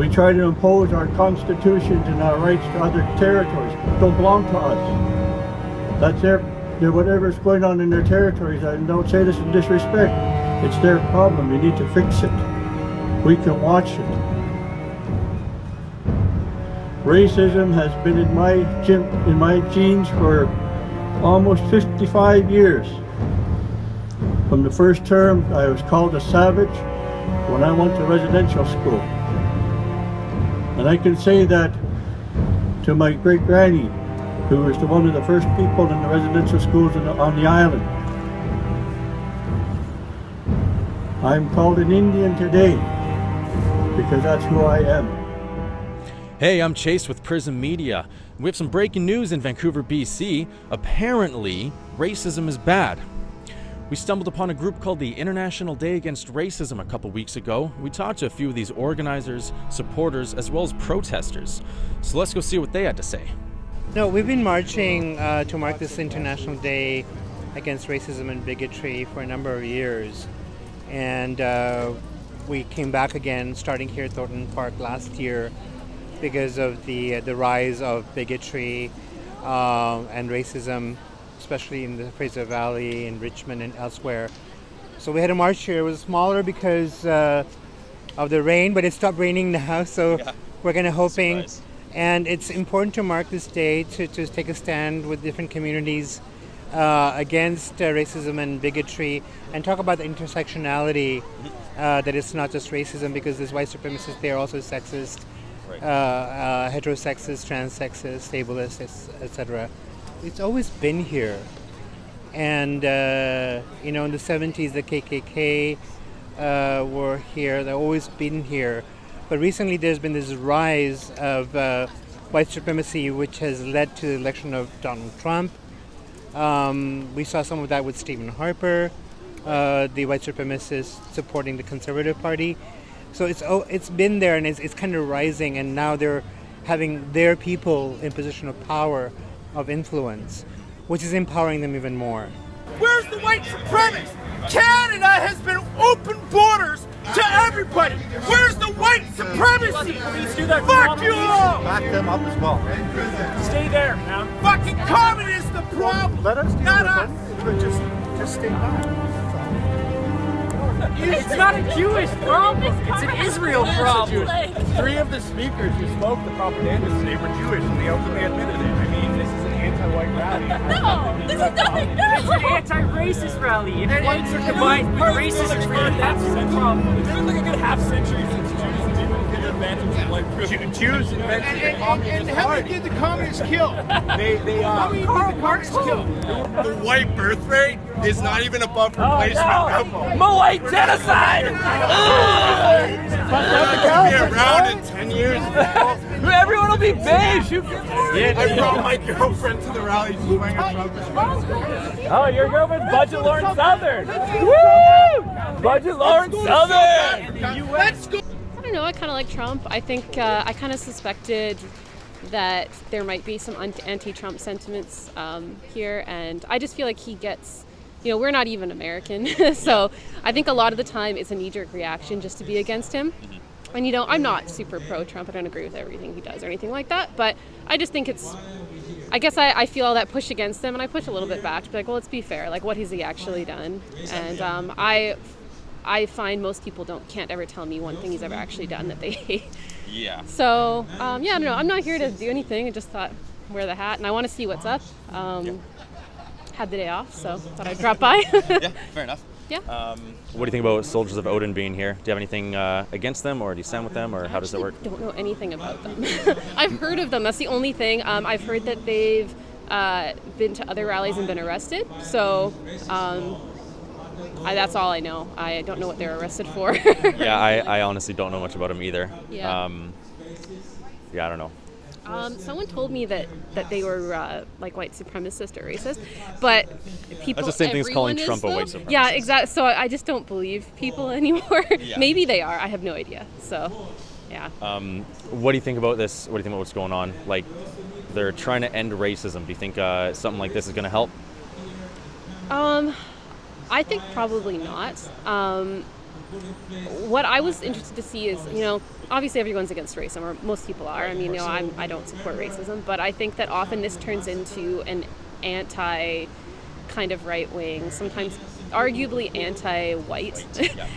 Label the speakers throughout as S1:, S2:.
S1: We try to impose our constitutions and our rights to other territories. Don't belong to us. That's whatever's going on in their territories. I don't say this in disrespect. It's their problem. You need to fix it. We can watch it. Racism has been in my genes for almost 55 years. From the first term, I was called a savage when I went to residential school. And I can say that to my great-granny, who was one of the first people in the residential schools on the island. I'm called an Indian today because that's who I am.
S2: Hey, I'm Chase with Prism Media. We have some breaking news in Vancouver, BC. Apparently, racism is bad. We stumbled upon a group called the International Day Against Racism a couple weeks ago. We talked to a few of these organizers, supporters, as well as protesters. So let's go see what they had to say.
S3: No, we've been marching to mark this International Day Against Racism and Bigotry for a number of years. And we came back again, starting here at Thornton Park last year, because of the rise of bigotry and racism, especially in the Fraser Valley, in Richmond, and elsewhere. So we had a march here. It was smaller because of the rain, but it stopped raining now, so yeah. We're kind of hoping. Surprise. And it's important to mark this day to take a stand with different communities against racism and bigotry, and talk about the intersectionality, that it's not just racism, because there's white supremacists, they are also sexist, right. Heterosexist, transsexist, ableist, etc. It's always been here. And, in the 70s, the KKK were here. They've always been here. But recently there's been this rise of white supremacy, which has led to the election of Donald Trump. We saw some of that with Stephen Harper, the white supremacist supporting the Conservative Party. So it's been there, and it's kind of rising, and now they're having their people in position of power, of influence, which is empowering them even more.
S4: Where's the white supremacists? Canada has been open borders to everybody. Where's the white supremacy? Fuck you all!
S5: Back them up as well.
S4: Stay there, man. Fucking COVID is the problem.
S5: Let us deal
S4: not
S5: with it. Just stay back.
S6: It's not a Jewish problem. It's an Israel problem.
S5: Three of the speakers who spoke the propaganda today were Jewish, and they openly admitted it. I mean, this is an anti-white rally.
S6: No, this is nothing. No. It's an anti-racist rally. If whites are combined with racists, that's the problem.
S7: It's been like a good half century since Jews and people get advantage of white privilege.
S5: Jews invented the Communist
S4: and how
S5: Party.
S4: did the communists kill?
S5: Karl
S4: Marx killed.
S7: The white birth rate is not even above replacement level.
S6: White genocide!
S7: I'll be around in 10 years.
S6: Everyone will be beige.
S7: I brought my girlfriend to the rally. She's wearing a Trump shirt.
S6: Oh, your girlfriend's Budget Lauren Southern. Woo! Budget Lauren Southern.
S4: Let's go.
S8: I don't know. I kind of like Trump. I think I kind of suspected that there might be some anti-Trump sentiments here, and I just feel like he gets. We're not even American, so I think a lot of the time it's a knee-jerk reaction just to be against him. And I'm not super pro-Trump. I don't agree with everything he does or anything like that, but I just think I guess I feel all that push against him, and I push a little bit back to be like, well, let's be fair. Like, what has he actually done? And I find most people can't ever tell me one thing he's ever actually done that they hate.
S2: Yeah.
S8: So, I don't know. I'm not here to do anything. I just thought, wear the hat, and I want to see what's up. Had the day off, so thought I'd drop by.
S2: Yeah, fair enough.
S8: Yeah.
S2: What do you think about Soldiers of Odin being here? Do you have anything against them, or do you stand with them, or how does it work?
S8: I don't know anything about them. I've heard of them. That's the only thing. I've heard that they've been to other rallies and been arrested. So that's all I know. I don't know what they're arrested for.
S2: Yeah, I honestly don't know much about them either.
S8: Yeah.
S2: I don't know.
S8: Someone told me that they were like white supremacist or racist, but people.
S2: That's the same thing as calling Trump a white supremacist.
S8: Yeah, exactly. So I just don't believe people anymore.
S2: Yeah.
S8: Maybe they are. I have no idea. So, yeah.
S2: What do you think about this? What do you think about what's going on? Like, they're trying to end racism. Do you think something like this is going to help?
S8: I think probably not. what I was interested to see is, obviously everyone's against racism, or most people are. I mean, I don't support racism, but I think that often this turns into an anti kind of right-wing, sometimes arguably anti-white.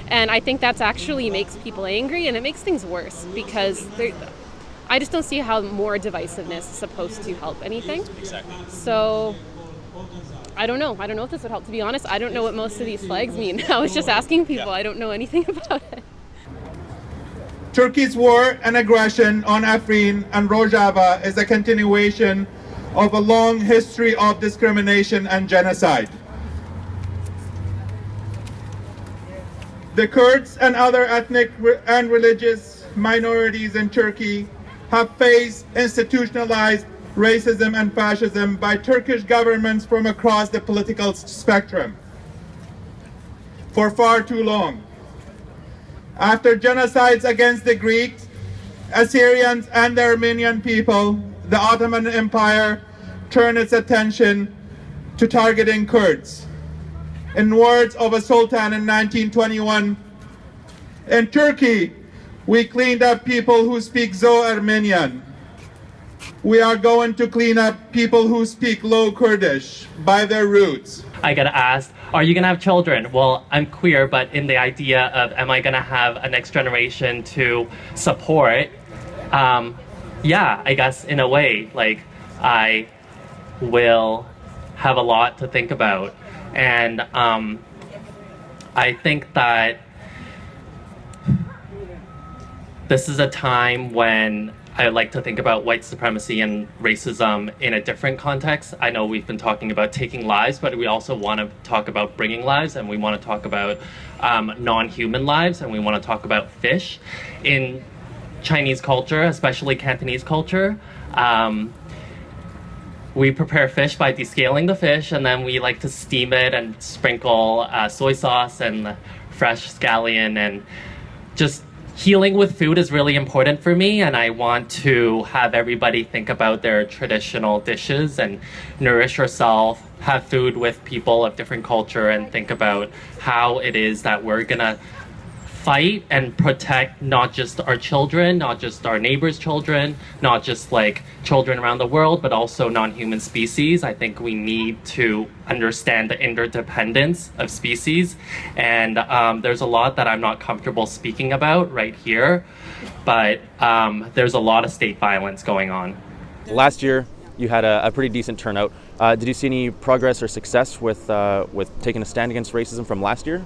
S8: And I think that's actually makes people angry, and it makes things worse, because I just don't see how more divisiveness is supposed to help anything.
S2: Exactly.
S8: So I don't know. I don't know if this would help, to be honest. I don't know what most of these flags mean. I was just asking people. I don't know anything about it.
S9: Turkey's war and aggression on Afrin and Rojava is a continuation of a long history of discrimination and genocide. The Kurds and other ethnic and religious minorities in Turkey have faced institutionalized racism and fascism by Turkish governments from across the political spectrum for far too long. After genocides against the Greeks, Assyrians, and the Armenian people, the Ottoman Empire turned its attention to targeting Kurds. In words of a sultan in 1921, in Turkey, we cleaned up people who speak Zo-Armenian. We are going to clean up people who speak Low Kurdish by their roots.
S10: I get asked, are you going to have children? Well, I'm queer, but in the idea of, am I going to have a next generation to support? Yeah, I guess in a way, like, I will have a lot to think about. And I think that this is a time when I like to think about white supremacy and racism in a different context. I know we've been talking about taking lives, but we also want to talk about bringing lives, and we want to talk about non-human lives, and we want to talk about fish. In Chinese culture, especially Cantonese culture, we prepare fish by descaling the fish, and then we like to steam it and sprinkle soy sauce and fresh scallion, and just healing with food is really important for me, and I want to have everybody think about their traditional dishes and nourish yourself, have food with people of different culture, and think about how it is that we're gonna fight and protect not just our children, not just our neighbors' children, not just like children around the world, but also non-human species. I think we need to understand the interdependence of species, and there's a lot that I'm not comfortable speaking about right here, but there's a lot of state violence going on.
S2: Last year, you had a pretty decent turnout. Did you see any progress or success with taking a stand against racism from last year?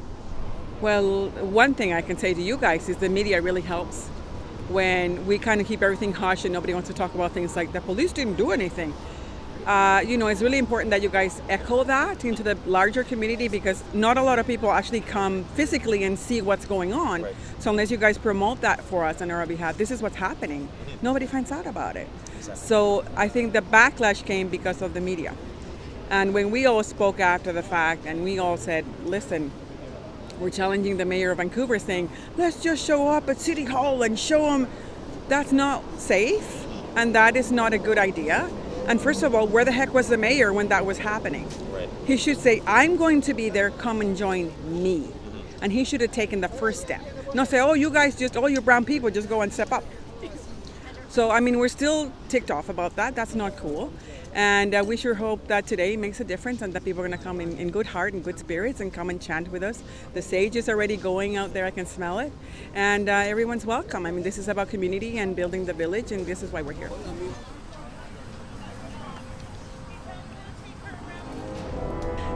S11: Well, one thing I can say to you guys is the media really helps. When we kind of keep everything hush and nobody wants to talk about things like the police didn't do anything. It's really important that you guys echo that into the larger community, because not a lot of people actually come physically and see what's going on. Right. So unless you guys promote that for us on our behalf, this is what's happening. Nobody finds out about it. Exactly. So I think the backlash came because of the media. And when we all spoke after the fact and we all said, listen, we're challenging the mayor of Vancouver, saying, let's just show up at City Hall and show them. That's not safe, and that is not a good idea. And first of all, where the heck was the mayor when that was happening? Right. He should say, I'm going to be there, come and join me. Mm-hmm. And he should have taken the first step. Not say, oh, you guys all you brown people just go and step up. So, I mean, we're still ticked off about that. That's not cool. And we sure hope that today makes a difference and that people are going to come in good heart and good spirits and come and chant with us. The sage is already going out there. I can smell it. And everyone's welcome. I mean, this is about community and building the village, and this is why we're here.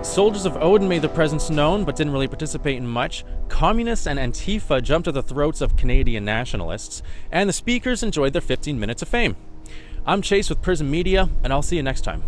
S2: Soldiers of Odin made their presence known but didn't really participate in much. Communists and Antifa jumped at the throats of Canadian nationalists, and the speakers enjoyed their 15 minutes of fame. I'm Chase with Prism Media, and I'll see you next time.